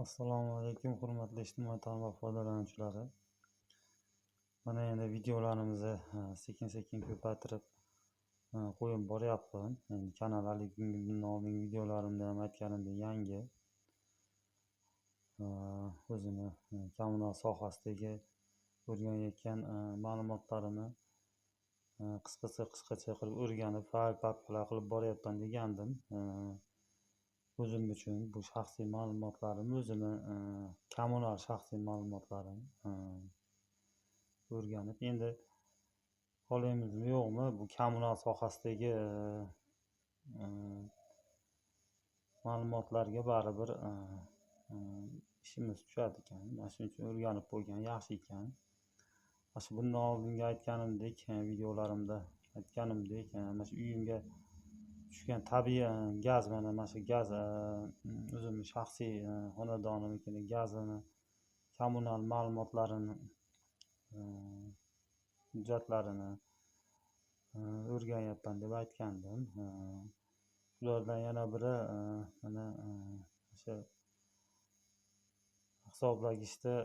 Assalomu alaykum, hurmatli ijtimoiy tarmoq foydalanuvchilari. Mana endi videolarimizni sekin-sekin ko'paytirib qo'yib boryapman. Endi kanal haligi oldingi videolarimda ham aytganimdek yangi o'zini kommunal sohasidagi o'rganayotgan ma'lumotlarini qisqacha qilib o'rganib, fayl papkalar qilib boryapman degandim. O'zim uchun bu shaxsiy ma'lumotlarim, o'zimni kommunal shaxsiy ma'lumotlarim o'rganib, endi qolamizmi yo'qmi bu kommunal sohasidagi ma'lumotlarga baribir ishimiz tushadi ekan. Mana shuning uchun o'rganib qo'ygan yaxshi ekan. Mana shu bundan oldingi aytganimdek, videolarimda aytganimdek, mana shu uyimga tushgan tabiiy gaz, mana shu gaz o'zimni shaxsiy xonadonimnikini gazini kommunal ma'lumotlarini hujjatlarini o'rganyapman deb aytgandim. Ulardan yana biri mana o'sha hisoblagichda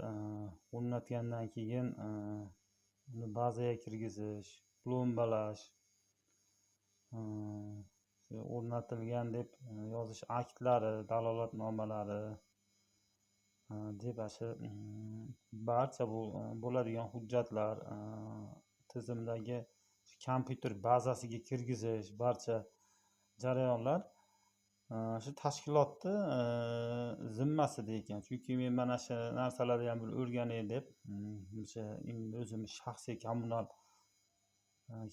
o'rnatgandan keyin uni bazaga kirgizish, plombalash, o'rnatilgan deb yozish aktlari, dalolatnomalari deb barcha bu bo'ladigan hujjatlar tizimdagi kompyuter bazasiga kirgizish barcha jarayonlar shu tashkilotni zimmasida ekan. Chunki men mana shu narsalarni ham bir o'rganay deb o'sha o'zim shaxsiy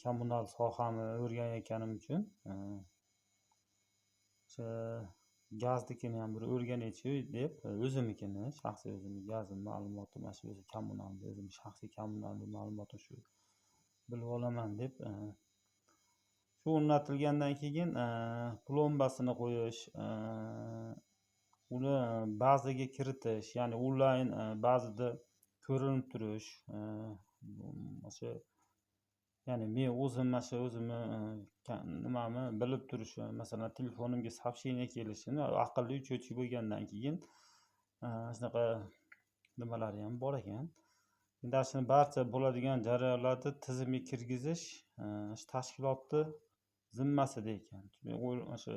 kommunal sohani o'rganayotganim uchun o'sha gaznikini ham bir o'rganaychi deb o'zimnikini shaxsiy o'zimni gazim ma'lumotim mana shu o'zi kommunal o'zim shaxsiy kommunal ma'lumotim shu bilib olaman deb shu o'rnatilgandan keyin plombasini qo'yish, uni bazaga kiritish, ya'ni onlayn bazada ko'rinib turish, o'sha ya'ni men o'zim mana shu o'zimni nimani bilib turishim, masalan telefonimga сообщение kelishini aqlli uchetchi bo'lgandan keyin shunaqa nimalari ham bor ekan. Endi shuni barcha bo'ladigan jarayonlarni tizimga kirgizish tashkilotni zimmasida ekan. O'sha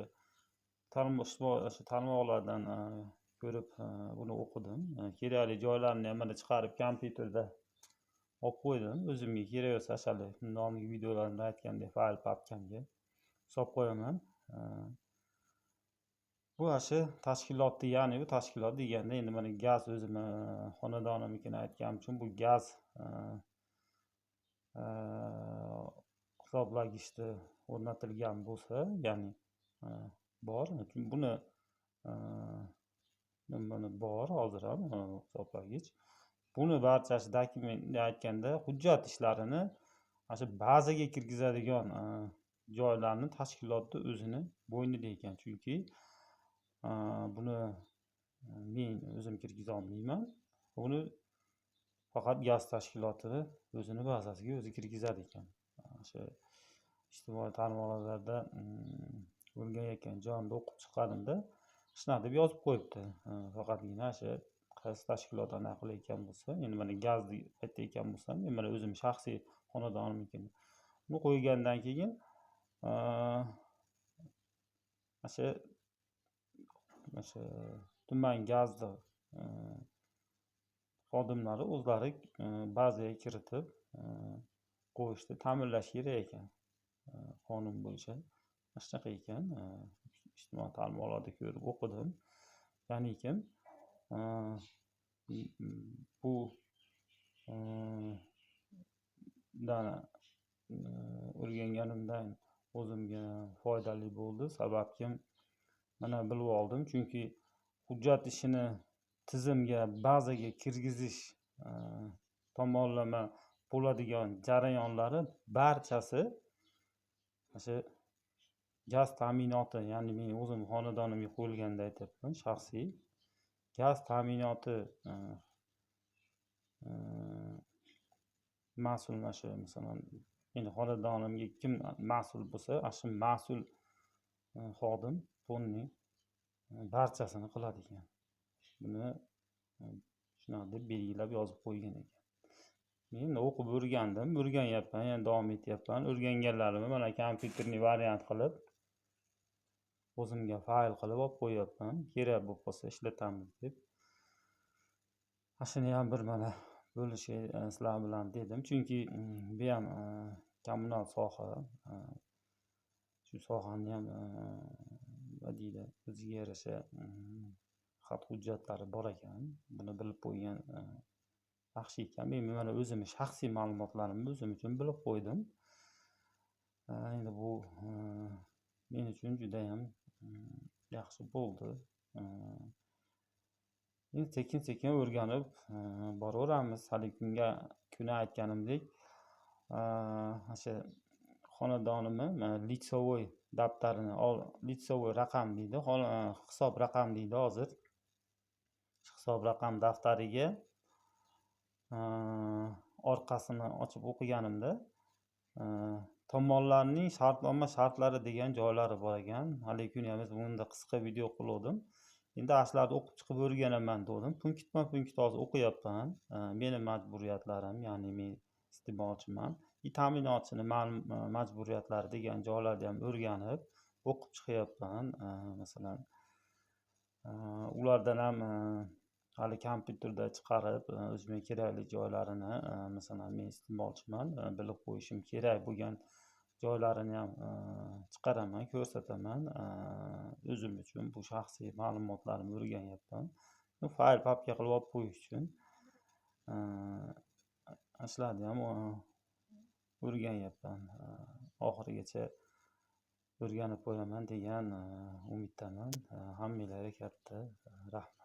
tarmoqlardan ko'rib buni o'qidim. Kerakli joylarini ham mana chiqarib kompyuterda olib qo'ydim. O'zimga kerak bo'lsa ashali undagi videolarimda aytgandek fayl papkamga solib qo'yaman. Bu shu tashkilotni, ya'ni bu tashkilot deganda endi mana gaz o'zimni xonadonimnikini aytganim uchun bu gaz hisoblagichda o'rnatilgan bo'lsa, ya'ni bor. Buni bor hozir ham hisoblagich. Buni barchasi dokumentda aytganda hujjat ishlarini mana shu bazaga kirgizadigan joylarni tashkilotni o'zini bo'ynida ekan. Chunki buni men o'zim kirgiza olmayman. Buni faqat gaz tashkilotini o'zini bazasiga o'zi kirgizadi ekan. O'sha ijtimoiy tarmoqlarda o'rganayotgan joyimda o'qib chiqqanimda shunaqa deb yozib qo'yibdi. Faqatgina shu qaysi tashkilot anaqa qilayotgan bo'lsa, endi mana gazni aytayotgan bo'lsam, men mana o'zim shaxsiy xonadonimnikini buni qo'ygandan keyin o'sha tuman gazni xodimlari o'zlari bazaga kiritib qo'yishni ta'minlash kerak ekan. Qonun bo'yicha shunaqa ekan. Ijtimoiy tarmoqlarda ko'rib o'qidim. Ya'nikim bu o'rganganimdan o'zimga foydali bo'ldi. Sababkim mana bilib oldim. Chunki hujjat ishini tizimga, bazaga kirgizish tomonlama bo'ladigan jarayonlari barchasi o'sha gaz ta'minoti, ya'ni men o'zim xonadonimga qo'yilganida aytyapman, shaxsiy gaz ta'minoti mas'ul mana shu masalan endi xonadonimga kim mas'ul bo'lsa, shu mas'ul xodim fonning barchasini qiladi ekan. buni shunaqa deb belgilab yozib qo'ygan ekan. Men o'qib o'rgandim, o'rganyapman, yana davom etyapman. O'rganganlarimni mana kompyuterni variant qilib, o'zimga fayl qilib olib qo'yyapman. Kerak bo'lib qolsa ishlatamiz deb. Shuni ham bir mana bo'lishib sizlar bilan dedim. Chunki bu ham kommunal soha. Shu sohani ham nima deydi, o'ziga yarasha xat hujjatlari bor ekan. Buni bilib qo'ygan yaxshi ekan. Men mana o'zimni shaxsiy ma'lumotlarimni o'zim uchun bilib qo'ydim. Endi bu men uchun juda ham yaxshi bo'ldi. Endi sekin-sekin o'rganib boraveramiz. Hali kuni aytganimdek, o'sha xonadonimni litsovoy daftarini, litsovoy raqam deydi, hisob raqam deydi hozir. Hisob raqam daftariga orqasini ochib o'qiganimda tomonlarning shartnoma shartlari degan joylari bor ekan. Hali kuni ham bunda qisqa video qildim. Endi ashlarni o'qib chiqib o'rganaman dedim. Punktma-punkt hozir o'qiyapman. Meni majburiyatlarim, ya'ni men iste'molchiman. Ta'minotchini majburiyatlari degan joylarni ham o'rganib o'qib chiqyapman. Masalan, ulardan ham hali kompyuterda chiqarib o'zimga kerakli joylarini, masalan, men iste'molchiman, bilib qo'yishim kerak bo'lgan joylarini ham chiqaraman, ko'rsataman. O'zim uchun bu shaxsiy ma'lumotlarimni o'rganyapman. Fayl papka qilib olib qo'yish uchun ishlarni ham o'rganyapman. Oxirigacha o'rganib qo'yaman degan umiddaman. Hammanglarga katta rahmat.